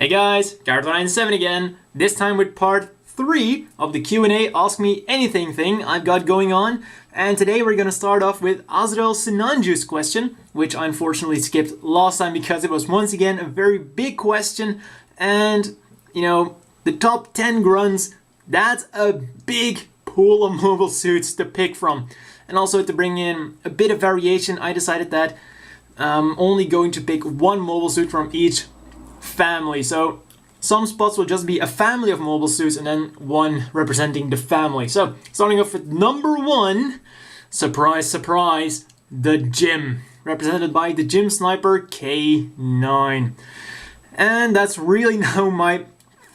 Hey guys, Gareth97 again, this time with part 3 of the Q&A Ask Me Anything thing I've got going on. And today we're going to start off with Azrael Sinanju's question, which I unfortunately skipped last time because it was once again a very big question. And, you know, the top 10 grunts, that's a big pool of mobile suits to pick from. And also to bring in a bit of variation, I decided that I'm only going to pick one mobile suit from each family. So some spots will just be a family of mobile suits and then one representing the family. So starting off with number 1, surprise, surprise, the Gym, represented by the Gym Sniper K9. And that's really now my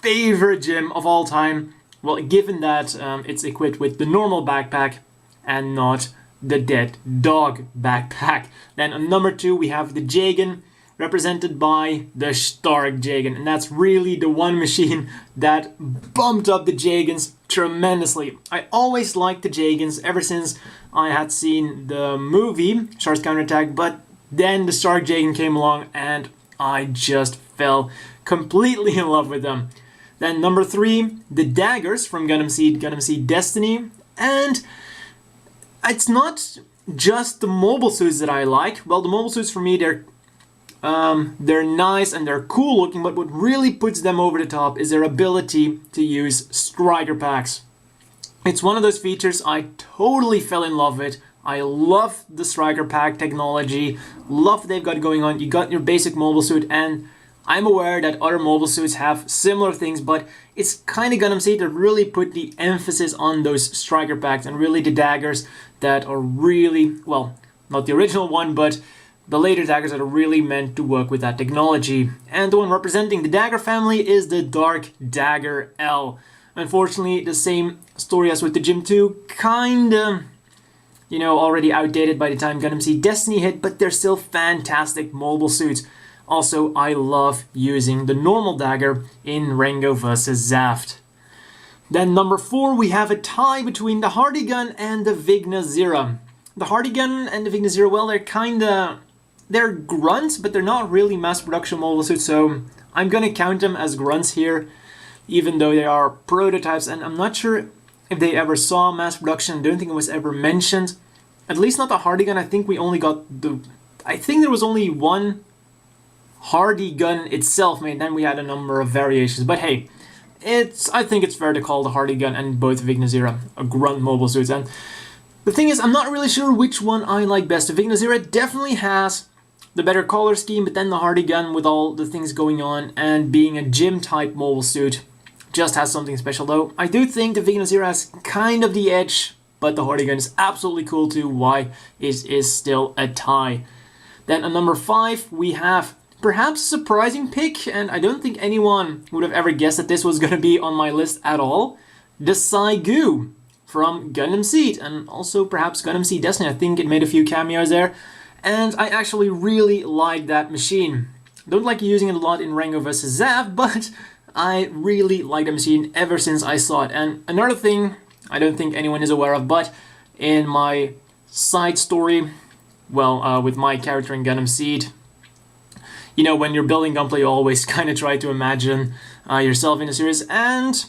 favorite Gym of all time. Well, given that it's equipped with the normal backpack and not the Dead Dog backpack. Then on number 2 we have the Jagan, represented by the Stark Jagan, and that's really the one machine that bumped up the Jagans tremendously. I always liked the Jagans ever since I had seen the movie Shark's Counterattack, but then the Stark Jagan came along and I just fell completely in love with them. Then number 3, the Daggers from Gundam Seed Destiny, and it's not just the mobile suits that I like. Well, the mobile suits for me, they're nice and they're cool looking, but what really puts them over the top is their ability to use striker packs. It's one of those features I totally fell in love with. I love the striker pack technology, love what they've got going on. You got your basic mobile suit, and I'm aware that other mobile suits have similar things, but it's kind of Gundam Seed that really put the emphasis on those striker packs and really the daggers that are really, well, not the original one, but the later daggers that are really meant to work with that technology. And the one representing the dagger family is the Dark Dagger L. Unfortunately, the same story as with the Gym 2, kinda, you know, already outdated by the time Gundam Seed Destiny hit, but they're still fantastic mobile suits. Also, I love using the normal dagger in Rengo vs. Zaft. Then number 4, we have a tie between the Hardy Gun and the Vigna Zira. The Hardy Gun and the Vigna Zira, well, they're grunts, but they're not really mass production mobile suits, so I'm gonna count them as grunts here, even though they are prototypes, and I'm not sure if they ever saw mass production. I don't think it was ever mentioned. At least not the Hardy Gun. I think we only got I think there was only one Hardy Gun itself made, then we had a number of variations, but hey, I think it's fair to call the Hardy Gun and both Vigna Zira a grunt mobile suits. And the thing is, I'm not really sure which one I like best. The Vigna Zira definitely has the better color scheme, but then the Hardy Gun, with all the things going on and being a gym type mobile suit, just has something special. Though I do think the Vigna Zira has kind of the edge, but the Hardy Gun is absolutely cool too. Why it is still a tie. Then at number 5 we have perhaps a surprising pick, and I don't think anyone would have ever guessed that this was going to be on my list at all. The Saigu from Gundam Seed, and also perhaps Gundam Seed Destiny. I think it made a few cameos there, and I actually really like that machine. Don't like using it a lot in Rengo vs. Zav, but I really like the machine ever since I saw it. And another thing I don't think anyone is aware of, but in my side story, well, with my character in Gundam Seed, you know, when you're building Gunplay, you always kind of try to imagine yourself in a series, and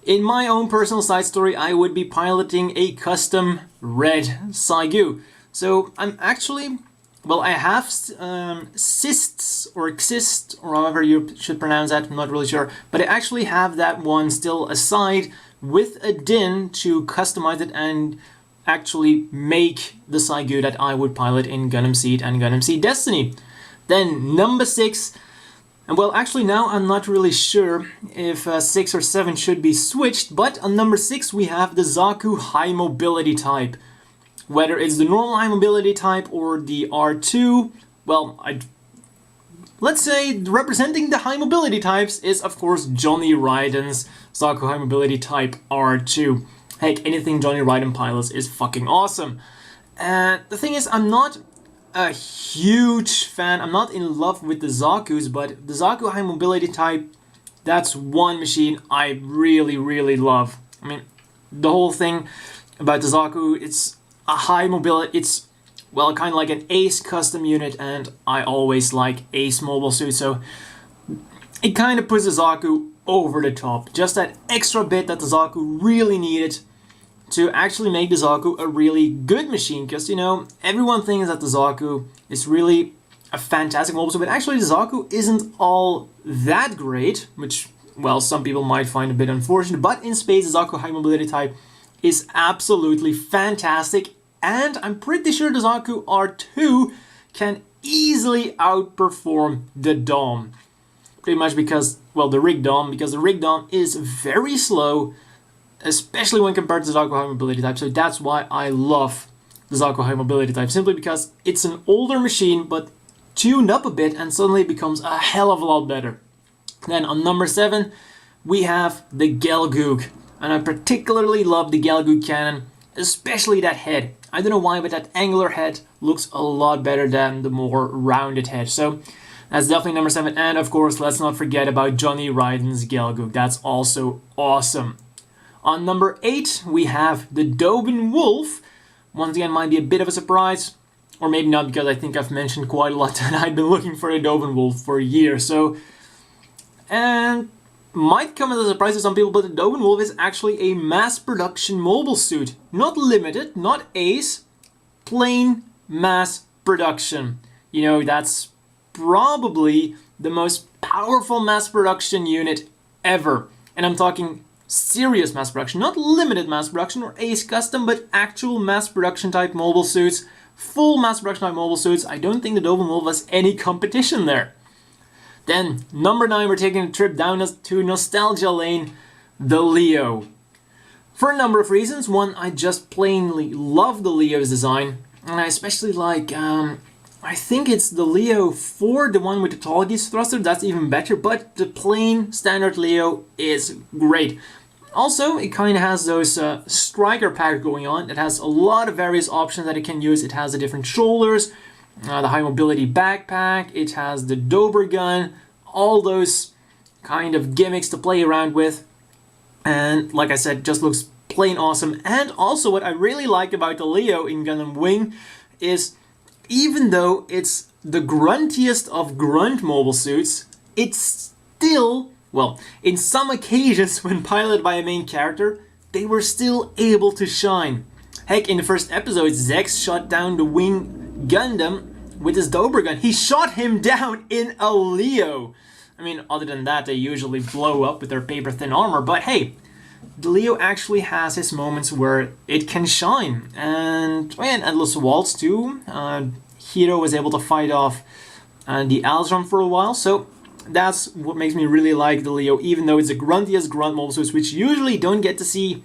in my own personal side story, I would be piloting a custom red Saigu. So I'm actually, well, I have cysts, or xist, or however you should pronounce that, I'm not really sure, but I actually have that one still aside with a DIN to customize it and actually make the Saigu that I would pilot in Gundam Seed and Gundam Seed Destiny. Then number 6, and well, actually now I'm not really sure if 6 or 7 should be switched, but on number 6 we have the Zaku High Mobility type. Whether it's the normal High Mobility type or the R2, well, let's say representing the High Mobility types is of course Johnny Raiden's Zaku High Mobility type R2. Heck, anything Johnny Raiden pilots is fucking awesome. And the thing is, I'm not a huge fan, I'm not in love with the Zakus, but the Zaku High Mobility type, that's one machine I really, really love. I mean, the whole thing about the Zaku, it's a high mobility, it's, well, kind of like an Ace custom unit, and I always like Ace mobile suits, so it kind of puts the Zaku over the top. Just that extra bit that the Zaku really needed to actually make the Zaku a really good machine. Because, you know, everyone thinks that the Zaku is really a fantastic mobile suit, but actually the Zaku isn't all that great, which, well, some people might find a bit unfortunate. But in space, the Zaku high mobility type is absolutely fantastic. And I'm pretty sure the Zaku R2 can easily outperform the Dom. Pretty much because, well, the Rig Dom, because the Rig Dom is very slow, especially when compared to the Zaku high mobility type. So that's why I love the Zaku high mobility type, simply because it's an older machine, but tuned up a bit, and suddenly it becomes a hell of a lot better. Then on number 7, we have the Gelgoog. And I particularly love the Gelgoog cannon, especially that head. I don't know why, but that angular head looks a lot better than the more rounded head. So that's definitely number 7. And of course, let's not forget about Johnny Ryden's Gelgoog. That's also awesome. On number 8, we have the Dobin Wolf. Once again, might be a bit of a surprise. Or maybe not, because I think I've mentioned quite a lot that I've been looking for a Dobin Wolf for a year. So, and might come as a surprise to some people, but the Dobin Wolf is actually a mass production mobile suit. Not limited, not Ace, plain mass production. You know, that's probably the most powerful mass production unit ever. And I'm talking serious mass production, not limited mass production or Ace custom, but actual mass production type mobile suits. Full mass production type mobile suits. I don't think the Dobin Wolf has any competition there. Then, number 9, we're taking a trip down to nostalgia lane, the Leo. For a number of reasons. One, I just plainly love the Leo's design. And I especially like, I think it's the Leo 4, the one with the tall geese thruster. That's even better, but the plain standard Leo is great. Also, it kind of has those striker packs going on. It has a lot of various options that it can use. It has the different shoulders, the high mobility backpack, it has the Dober gun, all those kind of gimmicks to play around with. And like I said, just looks plain awesome. And also what I really like about the Leo in Gundam Wing is, even though it's the gruntiest of grunt mobile suits, it's still, well, in some occasions when piloted by a main character, they were still able to shine. Heck, in the first episode, Zex shot down the Wing Gundam with his Dober gun. He shot him down in a Leo. I mean, other than that, they usually blow up with their paper-thin armor, but hey, the Leo actually has his moments where it can shine. And Endless Waltz too. Hiro was able to fight off the Alzram for a while, so that's what makes me really like the Leo, even though it's the gruntiest grunt mobile suits, which usually don't get to see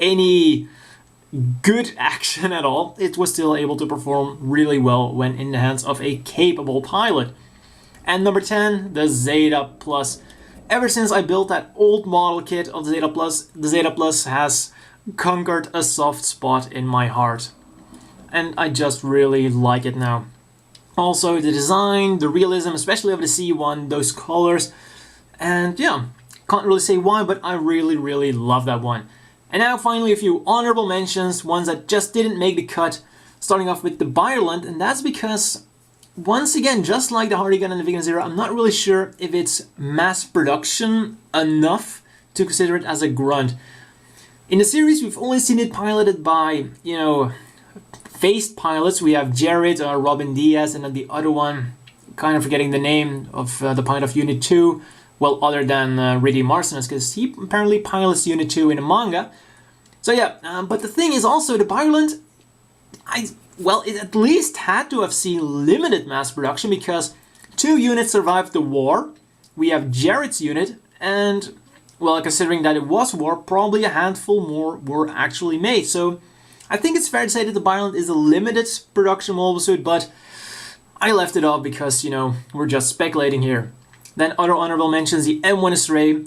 any good action at all. It was still able to perform really well when in the hands of a capable pilot. And number 10, the Zeta Plus. Ever since I built that old model kit of the Zeta Plus has conquered a soft spot in my heart. And I just really like it now. Also, the design, the realism, especially of the C1, those colors. And yeah, can't really say why, but I really, really love that one. And now finally a few honorable mentions, ones that just didn't make the cut. Starting off with the Biolant, and that's because, once again, just like the Hardy Gun and the Vegan Zero, I'm not really sure if it's mass production enough to consider it as a grunt. In the series, we've only seen it piloted by, you know, faced pilots. We have Jared, Robin Diaz, and then the other one, kind of forgetting the name of the pilot of Unit 2. Well, other than Ridley Marcinus, because he apparently pilots Unit 2 in the manga. So yeah, but the thing is also, the Biolant, it at least had to have seen limited mass production, because 2 units survived the war. We have Jared's unit, and, well, considering that it was war, probably a handful more were actually made. So I think it's fair to say that the Biolant is a limited production mobile suit, but I left it off because, you know, we're just speculating here. Then other honorable mentions, the M1 Astray.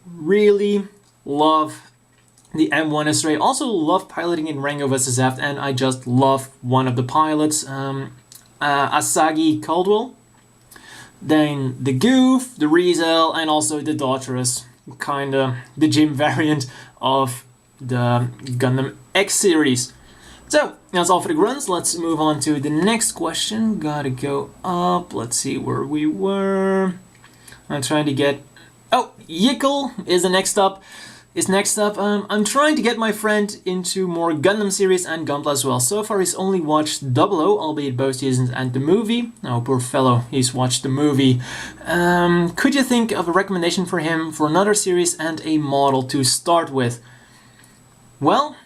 Really love the M1 Astray. Also love piloting in Rango vs. F, and I just love one of the pilots, Asagi Caldwell. Then the Goof, the Rizel, and also the Daughteress. Kinda the gym variant of the Gundam X series. So, that's all for the grunts. Let's move on to the next question. Gotta go up. Let's see where we were. I'm trying to get... Oh, Yickel is the next up. I'm trying to get my friend into more Gundam series and Gunpla as well. So far he's only watched Double O, albeit both seasons and the movie. Oh, poor fellow, he's watched the movie. Could you think of a recommendation for him for another series and a model to start with? Well...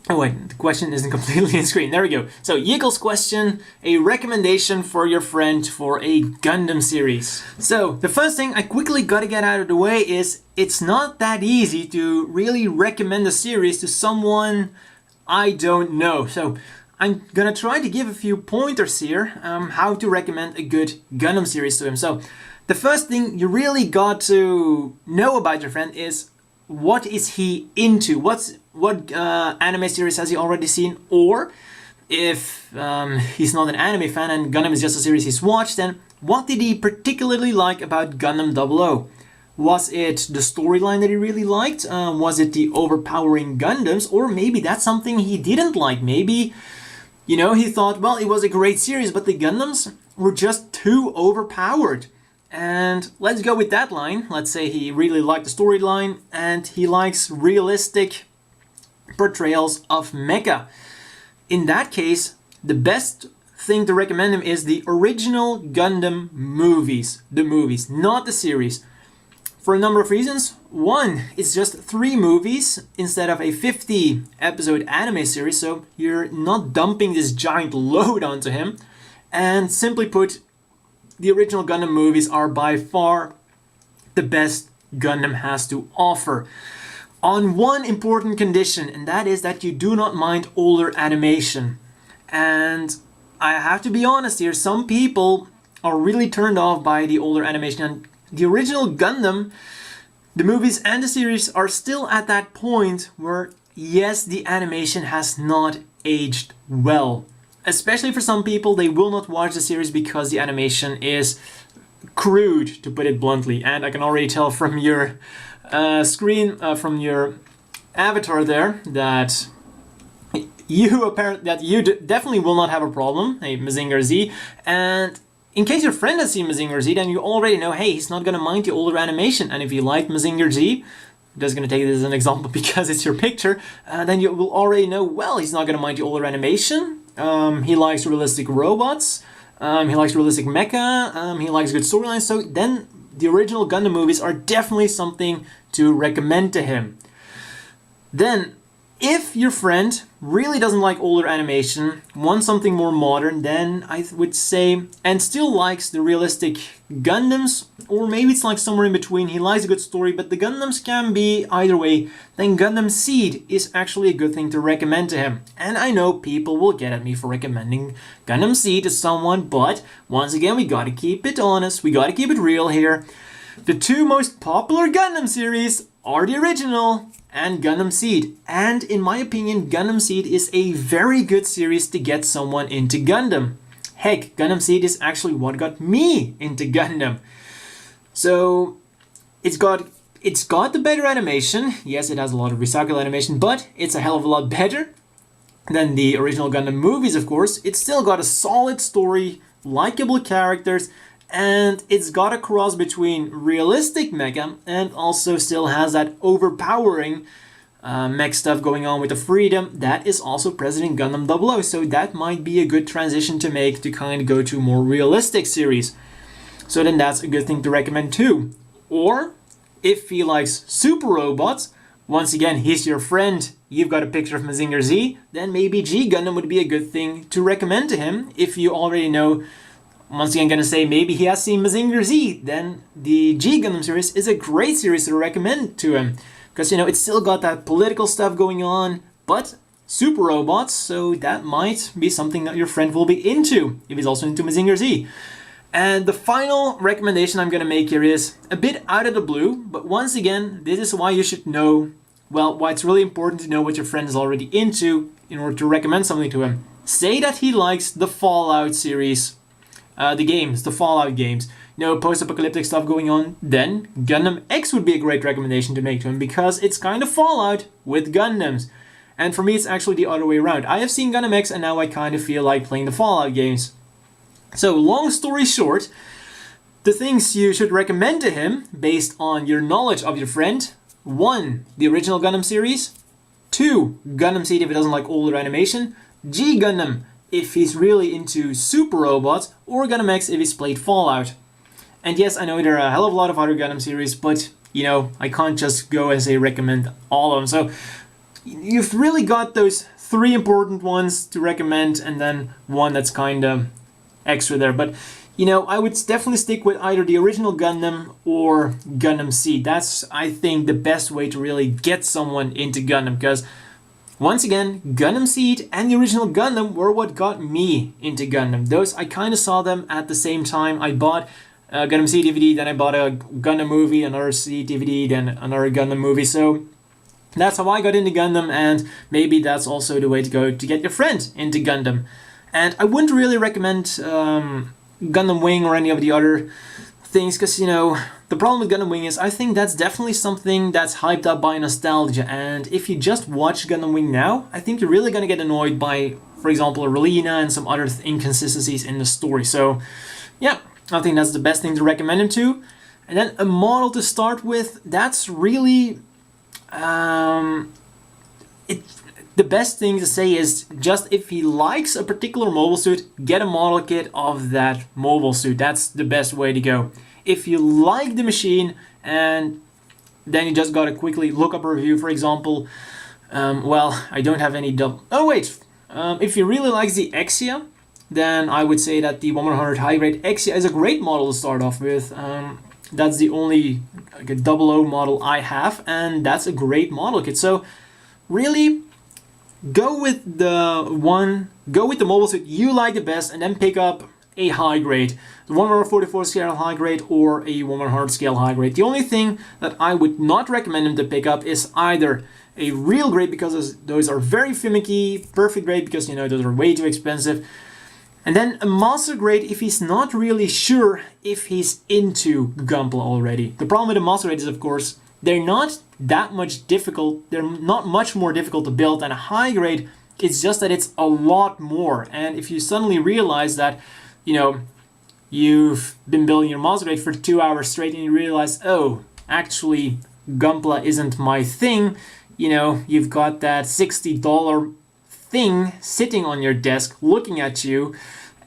Oh wait, the question isn't completely on screen. There we go. So Yickel's question, a recommendation for your friend for a Gundam series. So the first thing I quickly gotta get out of the way is it's not that easy to really recommend a series to someone I don't know. So I'm gonna try to give a few pointers here how to recommend a good Gundam series to him. So the first thing you really got to know about your friend is what is he into? What anime series has he already seen? Or if he's not an anime fan and Gundam is just a series he's watched, then what did he particularly like about Gundam 00? Was it the storyline that he really liked? Was it the overpowering Gundams? Or maybe that's something he didn't like. Maybe, you know, he thought, well, it was a great series, but the Gundams were just too overpowered. And let's go with that line. Let's say he really liked the storyline and he likes realistic portrayals of mecha. In that case, the best thing to recommend him is the original Gundam movies. The movies, not the series. For a number of reasons. One, it's just 3 movies instead of a 50 episode anime series, so you're not dumping this giant load onto him. And simply put, the original Gundam movies are by far the best Gundam has to offer. On one important condition, and that is that you do not mind older animation. And I have to be honest here, some people are really turned off by the older animation. And the original Gundam, the movies and the series are still at that point where, yes, the animation has not aged well. Especially for some people, they will not watch the series because the animation is crude, to put it bluntly. And I can already tell from your screen, from your avatar there, that you definitely will not have a problem, hey, Mazinger Z. And in case your friend has seen Mazinger Z, then you already know, hey, he's not going to mind the older animation. And if you like Mazinger Z, I'm just going to take this as an example because it's your picture, then you will already know, well, he's not going to mind the older animation. He likes realistic robots, he likes realistic mecha, he likes good storylines, so then the original Gundam movies are definitely something to recommend to him. Then, if your friend really doesn't like older animation, wants something more modern, then I would say, and still likes the realistic Gundams, or maybe it's like somewhere in between, he likes a good story, but the Gundams can be either way, then Gundam Seed is actually a good thing to recommend to him. And I know people will get at me for recommending Gundam Seed to someone, but once again, we gotta keep it honest, we gotta keep it real here. The 2 most popular Gundam series are the original and Gundam Seed. And in my opinion, Gundam Seed is a very good series to get someone into Gundam. Heck, Gundam Seed is actually what got me into Gundam. So, it's got the better animation. Yes, it has a lot of recycled animation, but it's a hell of a lot better than the original Gundam movies, of course. It's still got a solid story, likable characters, and it's got a cross between realistic mecha and also still has that overpowering mech stuff going on with the freedom that is also present in Gundam 00. So that might be a good transition to make to kind of go to a more realistic series. So then that's a good thing to recommend too. Or if he likes super robots, once again, he's your friend, you've got a picture of Mazinger Z, then maybe G Gundam would be a good thing to recommend to him if you already know. Once again, gonna say maybe he has seen Mazinger Z, then the G Gundam series is a great series to recommend to him. Because, you know, it's still got that political stuff going on, but super robots, so that might be something that your friend will be into, if he's also into Mazinger Z. And the final recommendation I'm gonna make here is a bit out of the blue, but once again, this is why you should know, well, why it's really important to know what your friend is already into in order to recommend something to him. Say that he likes the Fallout series. The Fallout games, you know, post-apocalyptic stuff going on, then Gundam X would be a great recommendation to make to him because it's kind of Fallout with Gundams. And for me, it's actually the other way around. I have seen Gundam X and now I kind of feel like playing the Fallout games. So, long story short, The things you should recommend to him based on your knowledge of your friend: 1. The original Gundam series. 2. Gundam Seed if he doesn't like older animation. G Gundam if he's really into super robots. Or Gundam X if he's played Fallout. And yes, I know there are a hell of a lot of other Gundam series, but you know, I can't just go and say recommend all of them. So you've really got those 3 important ones to recommend, and then one that's kind of extra there. But you know, I would definitely stick with either the original Gundam or Gundam Seed. That's, I think, the best way to really get someone into Gundam, because once again, Gundam Seed and the original Gundam were what got me into Gundam. Those, I kind of saw them at the same time. I bought a Gundam Seed DVD, then I bought a Gundam movie, another Seed DVD, then another Gundam movie. So that's how I got into Gundam, and maybe that's also the way to go to get your friend into Gundam. And I wouldn't really recommend Gundam Wing or any of the other things, because, you know, the problem with Gundam Wing is I think that's definitely something that's hyped up by nostalgia, and if you just watch Gundam Wing now, I think you're really going to get annoyed by, for example, Relina and some other inconsistencies in the story. So yeah, I think that's the best thing to recommend him to. And then a model to start with, that's really the best thing to say is just if he likes a particular mobile suit, get a model kit of that mobile suit. That's the best way to go. If you like the machine, and then you just gotta quickly look up a review, for example, well, I don't have any double... Oh wait, if he really likes the Exia, then I would say that the 1100 high grade Exia is a great model to start off with. That's the only like, a 00 model I have, and that's a great model kit. So really, go with the mobile suit you like the best, and then pick up a high grade, the 144 scale high grade or a 100 scale high grade. The only thing that I would not recommend him to pick up is either a real grade, because those are very finicky, perfect grade, because you know those are way too expensive, and then a master grade if he's not really sure if he's into Gunpla already. The problem with the master grade is, of course, they're not that much difficult. They're not much more difficult to build than a high grade. It's just that it's a lot more. And if you suddenly realize that, you know, you've been building your master grade for 2 hours straight, and you realize, oh, actually, Gunpla isn't my thing. You know, you've got that $60 thing sitting on your desk looking at you,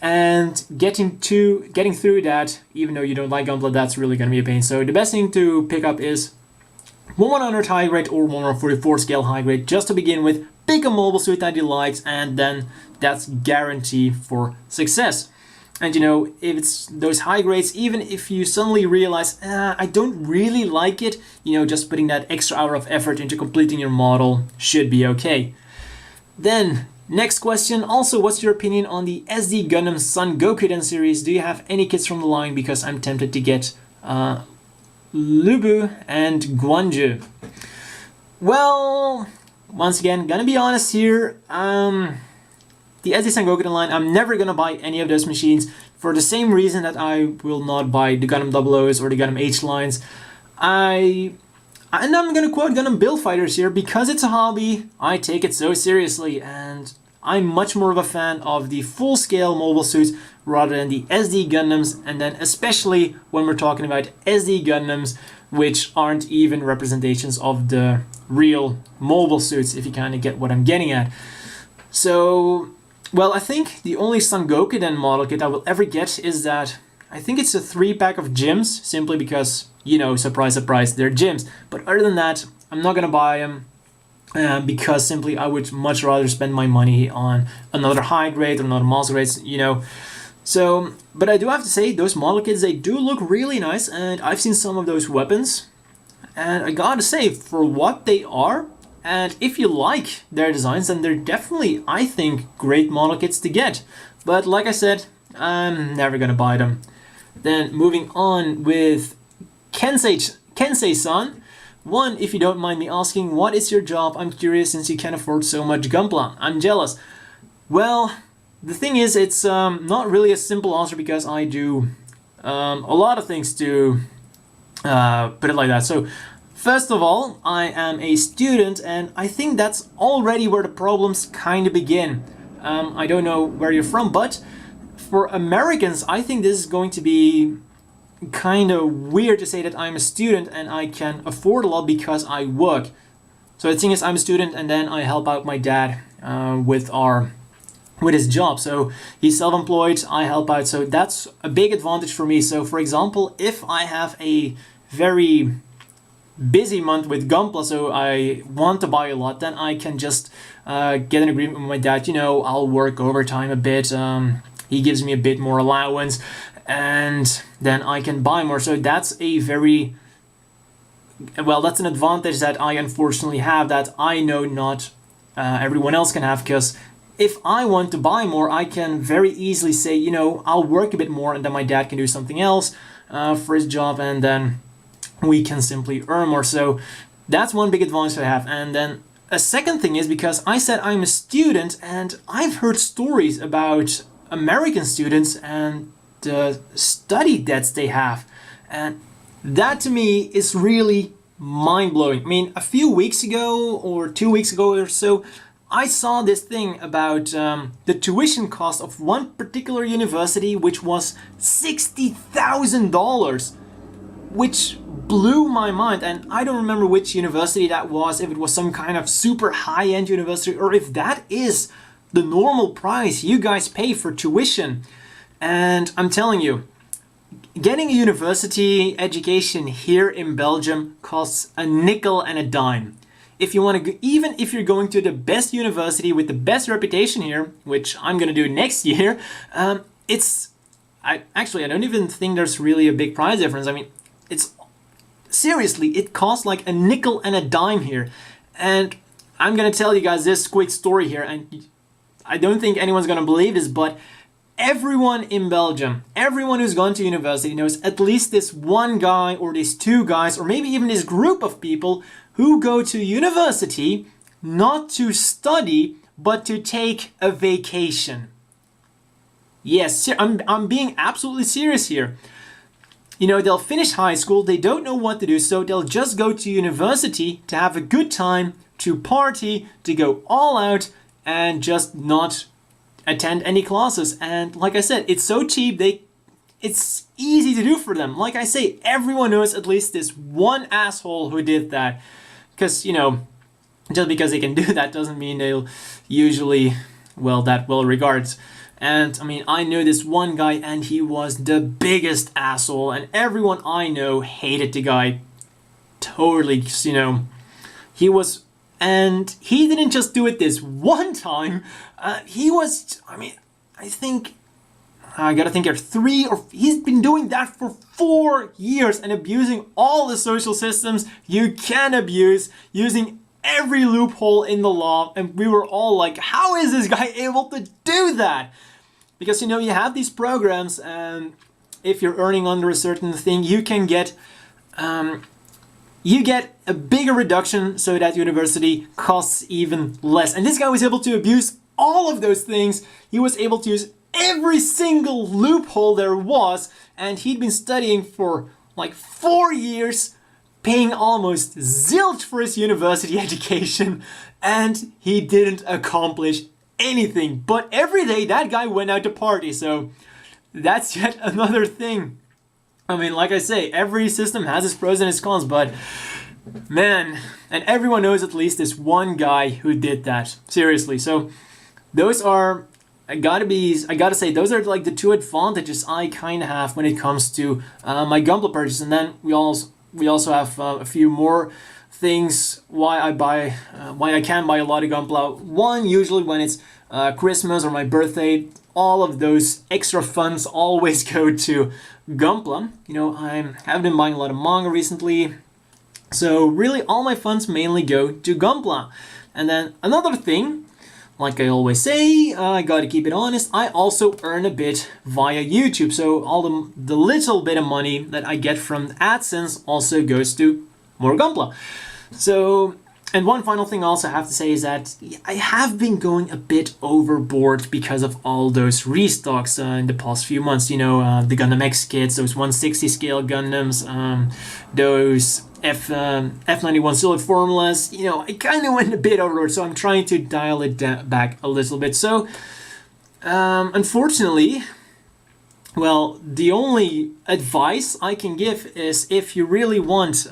and getting through that, even though you don't like Gunpla, that's really going to be a pain. So the best thing to pick up is 100 high grade or 144 scale high grade, just to begin with. Pick a mobile suit that he likes, and then that's guarantee for success. And you know, if it's those high grades, even if you suddenly realize, I don't really like it, you know, just putting that extra hour of effort into completing your model should be okay. Then, next question, also, what's your opinion on the SD Gundam Son Gokuden series? Do you have any kits from the line? Because I'm tempted to get Lubu and Guanju. Well, once again, gonna be honest here, the SD Son Gokuden line, I'm never gonna buy any of those machines for the same reason that I will not buy the Gundam 00s or the Gundam H lines. And I'm gonna quote Gundam Build Fighters here: because it's a hobby, I take it so seriously, and I'm much more of a fan of the full-scale mobile suits rather than the SD Gundams, and then especially when we're talking about SD Gundams which aren't even representations of the real mobile suits, if you kind of get what I'm getting at. So, well, I think the only Son Gokuden model kit I will ever get is that, I think it's a 3-pack of gyms, simply because, you know, surprise, surprise, they're gyms. But other than that, I'm not gonna buy them, because simply I would much rather spend my money on another high grade or another master grade, you know. So, but I do have to say, those model kits, they do look really nice, and I've seen some of those weapons, and I gotta say, for what they are, and if you like their designs, then they're definitely, I think, great model kits to get. But like I said, I'm never gonna buy them. Then moving on with Kensei-san. One, if you don't mind me asking, what is your job? I'm curious, since you can afford so much Gunpla. I'm jealous. Well, the thing is, it's not really a simple answer, because I do a lot of things, to put it like that. So, first of all, I am a student, and I think that's already where the problems kind of begin. I don't know where you're from, but for Americans, I think this is going to be kind of weird to say that I'm a student and I can afford a lot because I work. So the thing is, I'm a student and then I help out my dad with his job. So he's self-employed, I help out. So that's a big advantage for me. So for example, if I have a very busy month with Gunpla, so I want to buy a lot, then I can just get an agreement with my dad, I'll work overtime a bit. He gives me a bit more allowance and then I can buy more. So that's that's an advantage that I unfortunately have that I know not everyone else can have, because if I want to buy more, I can very easily say, I'll work a bit more and then my dad can do something else for his job and then we can simply earn more. So that's one big advantage I have. And then a second thing is, because I said I'm a student, and I've heard stories about American students and the study debts they have. And that to me is really mind-blowing. I mean, a few weeks ago or 2 weeks ago or so, I saw this thing about the tuition cost of one particular university, which was $60,000, which blew my mind. And I don't remember which university that was, if it was some kind of super high-end university, or if that is the normal price you guys pay for tuition. And I'm telling you, getting a university education here in Belgium costs a nickel and a dime. If you want to, even if you're going to the best university with the best reputation here, which I'm going to do next year, I don't even think there's really a big price difference. I mean, it costs like a nickel and a dime here. And I'm going to tell you guys this quick story here, and I don't think anyone's going to believe this, but everyone in Belgium, everyone who's gone to university knows at least this one guy or these two guys, or maybe even this group of people who go to university not to study, but to take a vacation. Yes, I'm being absolutely serious here. They'll finish high school, they don't know what to do, so they'll just go to university to have a good time, to party, to go all out, and just not attend any classes. And like I said, it's so cheap, it's easy to do for them. Like I say, everyone knows at least this one asshole who did that. Because, just because they can do that doesn't mean they'll usually, that well regarded. And I mean, I know this one guy and he was the biggest asshole, and everyone I know hated the guy totally. He was, and he didn't just do it this one time. He's been doing that for 4 years and abusing all the social systems you can abuse, using every loophole in the law. And we were all like, how is this guy able to do that? Because, you have these programs, and if you're earning under a certain thing, you can get a bigger reduction so that university costs even less. And this guy was able to abuse all of those things. He was able to use every single loophole there was, and he'd been studying for like 4 years, paying almost zilch for his university education, and he didn't accomplish anything. But every day that guy went out to party, so that's yet another thing. I mean, like I say, every system has its pros and its cons, but man, and everyone knows at least this one guy who did that. Seriously. So those are, I gotta say, those are like the two advantages I kind of have when it comes to my Gunpla purchase. And then we also have a few more things why I can buy a lot of Gunpla. One, usually when it's Christmas or my birthday, all of those extra funds always go to Gunpla. I have been buying a lot of manga recently, so really all my funds mainly go to Gunpla. And then another thing, like I always say, I gotta keep it honest, I also earn a bit via YouTube. So all the little bit of money that I get from AdSense also goes to more Gunpla. So, and one final thing I also have to say is that I have been going a bit overboard because of all those restocks in the past few months. The Gundam X kits, those 160 scale Gundams, those F91 Solid formulas. I kind of went a bit overboard, so I'm trying to dial it back a little bit. So, unfortunately, Well, the only advice I can give is if you really want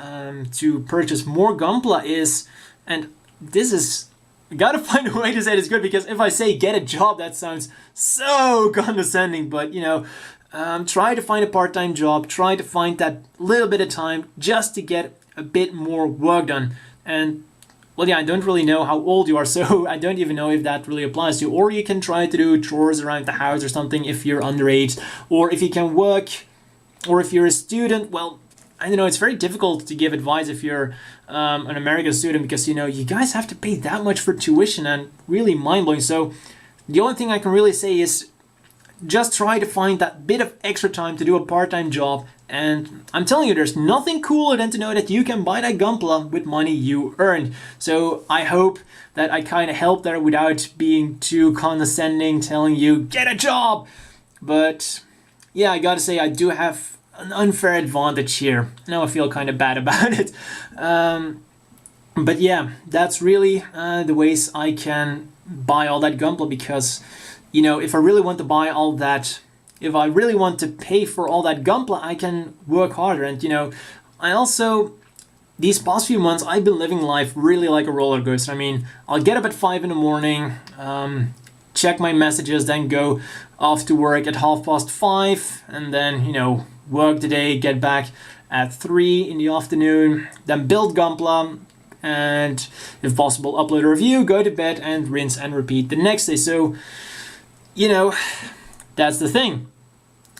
to purchase more Gunpla is, and this is, I gotta find a way to say this good, because if I say get a job, that sounds so condescending, but try to find a part-time job, try to find that little bit of time just to get a bit more work done. And well, yeah, I don't really know how old you are, so I don't even know if that really applies to you. Or you can try to do chores around the house or something if you're underage, or if you can work, or if you're a student. Well, I don't know, it's very difficult to give advice if you're an American student, because, you guys have to pay that much for tuition, and really mind-blowing. So the only thing I can really say is just try to find that bit of extra time to do a part-time job. And I'm telling you, there's nothing cooler than to know that you can buy that Gunpla with money you earned. So I hope that I kind of helped there without being too condescending, telling you, get a job. But yeah, I gotta say, I do have an unfair advantage here. Now I feel kind of bad about it. But yeah, that's really the ways I can buy all that Gunpla, because if I really want to buy all that, if I really want to pay for all that Gunpla, I can work harder. And I also, these past few months, I've been living life really like a roller coaster. I mean, I'll get up at 5 in the morning, check my messages, then go off to work at 5:30, and then work the day, get back at 3 in the afternoon, then build Gunpla, and if possible upload a review, go to bed, and rinse and repeat the next day. So that's the thing.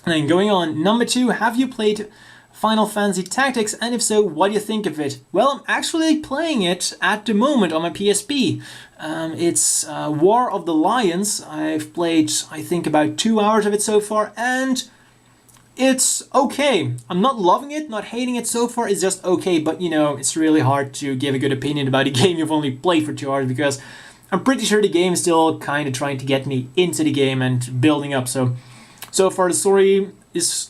And then going on, number 2, have you played Final Fantasy Tactics, and if so, what do you think of it? Well, I'm actually playing it at the moment on my PSP. It's War of the Lions. I've played, I think, about 2 hours of it so far, and it's okay. I'm not loving it, not hating it so far, it's just okay, but it's really hard to give a good opinion about a game you've only played for 2 hours, because I'm pretty sure the game is still kind of trying to get me into the game and building up. So far the story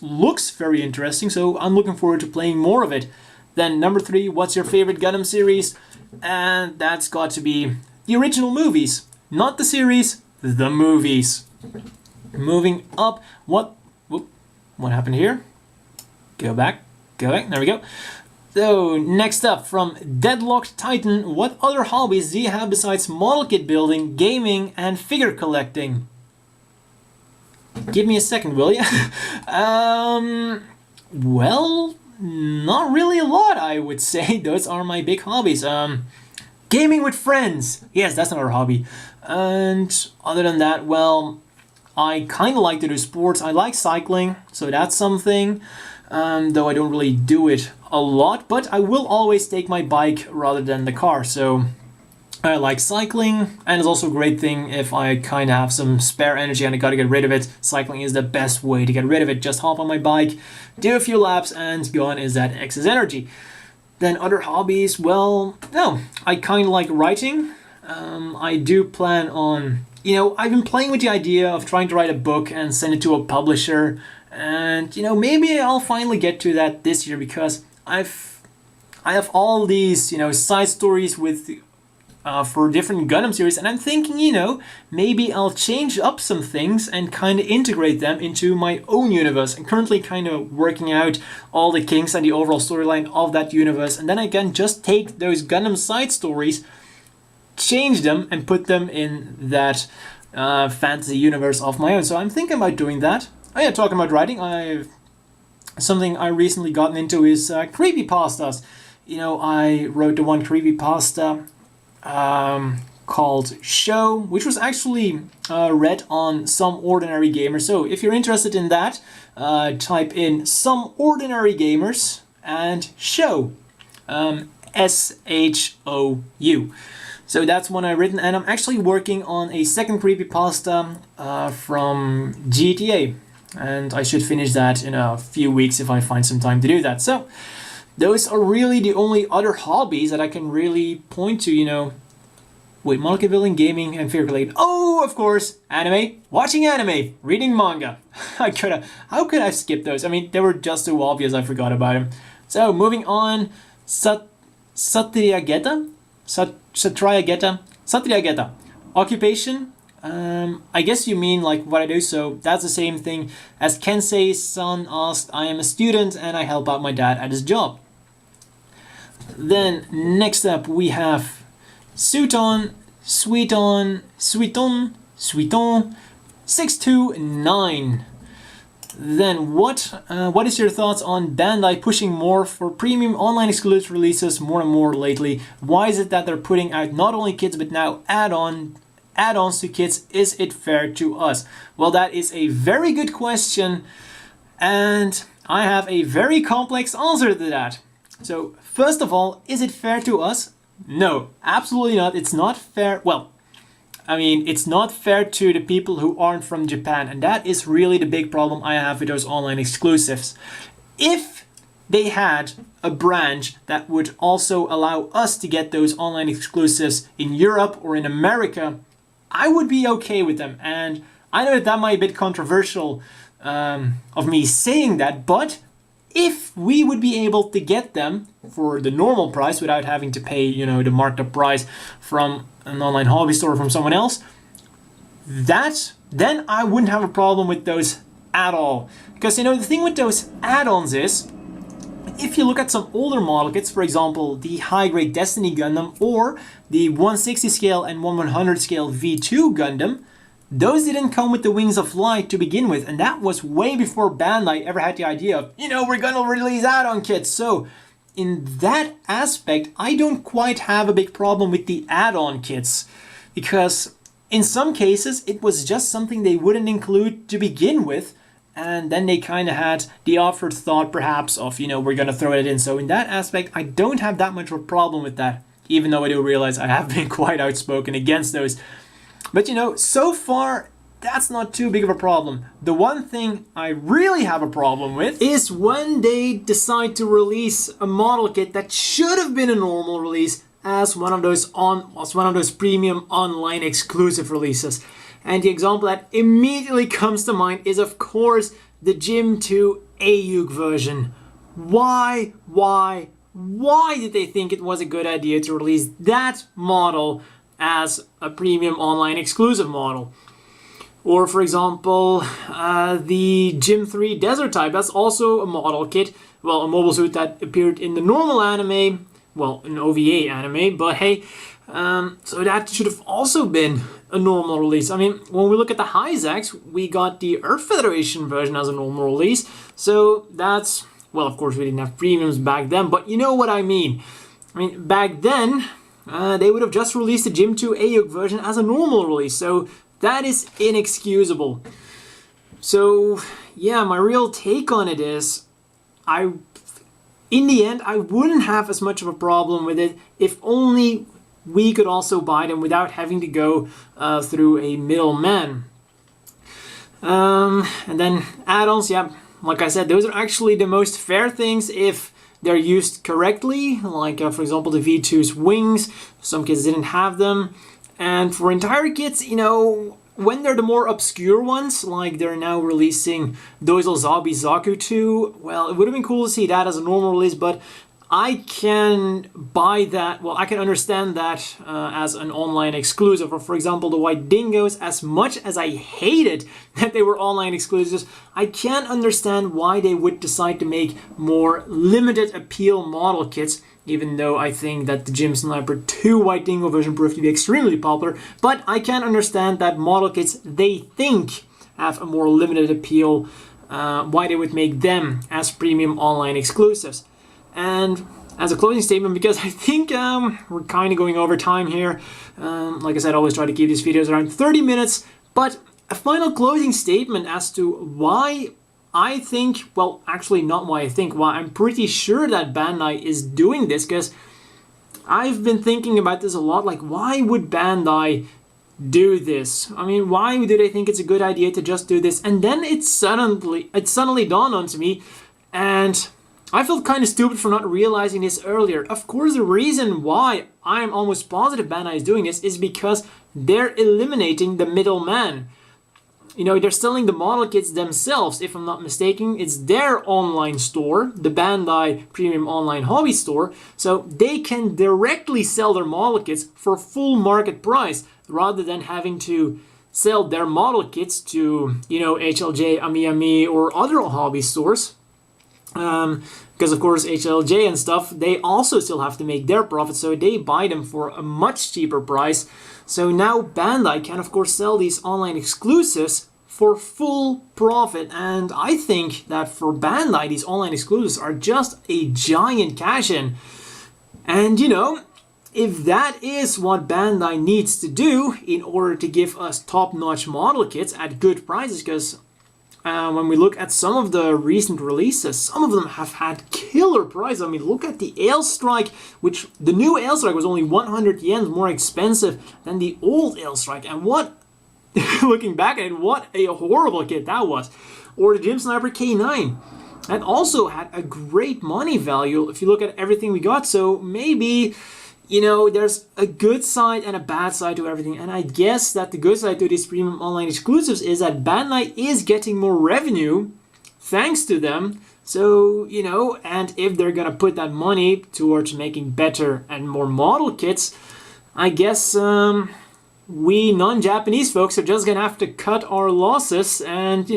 looks very interesting, so I'm looking forward to playing more of it. Then number 3, what's your favorite Gundam series? And that's got to be the original movies. Not the series, the movies. Moving up, what happened here? Go back, there we go. So, next up, from Deadlocked Titan, what other hobbies do you have besides model kit building, gaming, and figure collecting? Give me a second, will you? Well, not really a lot, I would say. Those are my big hobbies. Gaming with friends. Yes, that's another hobby. And other than that, well, I kind of like to do sports. I like cycling, so that's something. Though I don't really do it a lot, but I will always take my bike rather than the car. So I like cycling, and it's also a great thing if I kind of have some spare energy and I gotta get rid of it. Cycling is the best way to get rid of it. Just hop on my bike, do a few laps, and gone is that excess energy. Then other hobbies, well, no, I kind of like writing. I do plan on, I've been playing with the idea of trying to write a book and send it to a publisher. And maybe I'll finally get to that this year, because I have all these side stories with for different Gundam series, and I'm thinking maybe I'll change up some things and kind of integrate them into my own universe. I'm currently kind of working out all the kinks and the overall storyline of that universe, and then I can just take those Gundam side stories, change them, and put them in that fantasy universe of my own. So I'm thinking about doing that. Oh yeah, talking about writing, something I recently gotten into is creepypastas. I wrote the one creepypasta called Show, which was actually read on Some Ordinary Gamers. So if you're interested in that, type in Some Ordinary Gamers and Show, SHOU. So that's one I've written, and I'm actually working on a second creepypasta from GTA. And I should finish that in a few weeks if I find some time to do that. So those are really the only other hobbies that I can really point to, with model kit building, gaming, and figure collecting. Oh, of course, anime, watching anime, reading manga. How could I skip those? I mean, they were just so obvious I forgot about them. So moving on, Satriageta. Occupation, I guess you mean like what I do, so that's the same thing as Kensei's son asked. I am a student and I help out my dad at his job. Then next up we have Suiton, Sweeton, 629. Then what is your thoughts on Bandai pushing more for premium online exclusive releases more and more lately? Why is it that they're putting out not only kits but now add-ons to kits? Is it fair to us? Well, that is a very good question, and I have a very complex answer to that. So first of all, is it fair to us? No, absolutely not. It's not fair. Well, I mean, it's not fair to the people who aren't from Japan, and that is really the big problem I have with those online exclusives. If they had a branch that would also allow us to get those online exclusives in Europe or in America, I would be okay with them. And I know that might be a bit controversial of me saying that, but if we would be able to get them for the normal price without having to pay, you know, the marked up price from an online hobby store or from someone else, then I wouldn't have a problem with those at all. Because, you know, the thing with those add-ons is, if you look at some older model kits, for example, the high-grade Destiny Gundam or the 160 scale and 1/100 scale V2 Gundam, those didn't come with the Wings of Light to begin with, and that was way before Bandai ever had the idea of, you know, we're gonna release add-on kits. So in that aspect, I don't quite have a big problem with the add-on kits, because in some cases it was just something they wouldn't include to begin with, and then they kind of had the afterthought perhaps of, you know, we're gonna throw it in. So in that aspect, I don't have that much of a problem with that, even though I do realize I have been quite outspoken against those. But, you know, so far, that's not too big of a problem. The one thing I really have a problem with is when they decide to release a model kit that should have been a normal release as one of those premium online exclusive releases. And the example that immediately comes to mind is, of course, the Gym 2 AUG version. Why did they think it was a good idea to release that model as a premium online exclusive model? Or, for example, the Gym 3 Desert Type, that's also a model kit, well, a mobile suit that appeared in the normal anime, well, an OVA anime, but hey, so that should have also been a normal release. I mean, when we look at the Hyzax, we got the Earth Federation version as a normal release, so that's, well, of course we didn't have premiums back then, but you know what I mean. I mean, back then, they would have just released the Gym 2 AUG version as a normal release, so that is inexcusable. So, yeah, my real take on it is, in the end, I wouldn't have as much of a problem with it if only we could also buy them without having to go through a middleman. And then add-ons, yeah, like I said, those are actually the most fair things if they're used correctly, like for example the V2's wings. Some kits didn't have them. And for entire kits, you know, when they're the more obscure ones, like they're now releasing Doisel Zabi Zaku 2, well, it would have been cool to see that as a normal release, but I can buy that, well, I can understand that as an online exclusive. Or for example, the White Dingoes, as much as I hated that they were online exclusives, I can't understand why they would decide to make more limited appeal model kits, even though I think that the Gym Sniper 2 White Dingo version proved to be extremely popular. But I can understand that model kits they think have a more limited appeal, why they would make them as premium online exclusives. And as a closing statement, because I think we're kind of going over time here, like I said, I always try to keep these videos around 30 minutes, but a final closing statement as to why I think, well, actually not why I think, why I'm pretty sure that Bandai is doing this, because I've been thinking about this a lot, like why would Bandai do this? I mean, why do they think it's a good idea to just do this? And then it suddenly dawned on me, and I felt kind of stupid for not realizing this earlier. Of course, the reason why I'm almost positive Bandai is doing this is because they're eliminating the middleman. You know, they're selling the model kits themselves, if I'm not mistaken. It's their online store, the Bandai Premium Online Hobby Store, so they can directly sell their model kits for full market price, rather than having to sell their model kits to, HLJ, Ami, or other hobby stores. Because of course HLJ and stuff, they also still have to make their profit, so they buy them for a much cheaper price. So now Bandai can of course sell these online exclusives for full profit, and I think that for Bandai these online exclusives are just a giant cash-in. And if that is what Bandai needs to do in order to give us top-notch model kits at good prices, because when we look at some of the recent releases, some of them have had killer prices. I mean, look at the Ailstrike, which the new Ailstrike was only 100 yen more expensive than the old Ailstrike. And what, looking back at it, what a horrible kit that was. Or the Gym Sniper K9. That also had a great money value if you look at everything we got. So maybe, there's a good side and a bad side to everything. And I guess that the good side to these premium online exclusives is that Bandai is getting more revenue thanks to them. So, and if they're gonna put that money towards making better and more model kits, I guess we non-Japanese folks are just gonna have to cut our losses and,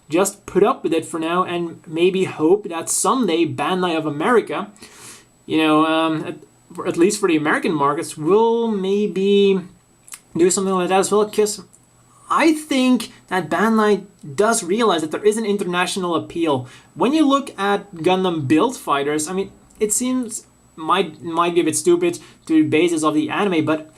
just put up with it for now and maybe hope that someday Bandai of America, at least for the American markets, will maybe do something like that as well, because I think that Bandai does realize that there is an international appeal. When you look at Gundam Build Fighters, I mean, it seems might be a bit stupid to the basis of the anime, but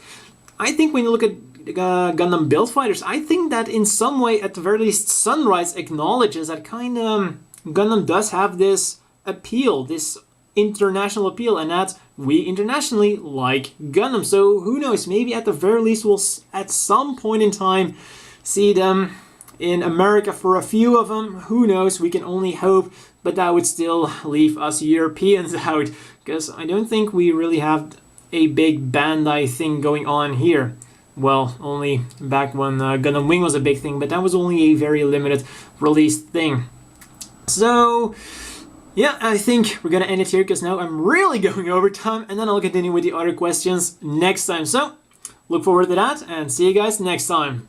I think when you look at Gundam Build Fighters, I think that in some way, at the very least, Sunrise acknowledges that Gundam does have this appeal, this international appeal, and that we internationally like Gundam. So who knows, maybe at the very least we'll at some point in time see them in America for a few of them. Who knows, we can only hope, but that would still leave us Europeans out, because I don't think we really have a big Bandai thing going on here. Well, only back when Gundam Wing was a big thing, but that was only a very limited release thing. So yeah, I think we're gonna end it here because now I'm really going over time, and then I'll continue with the other questions next time. So look forward to that and see you guys next time.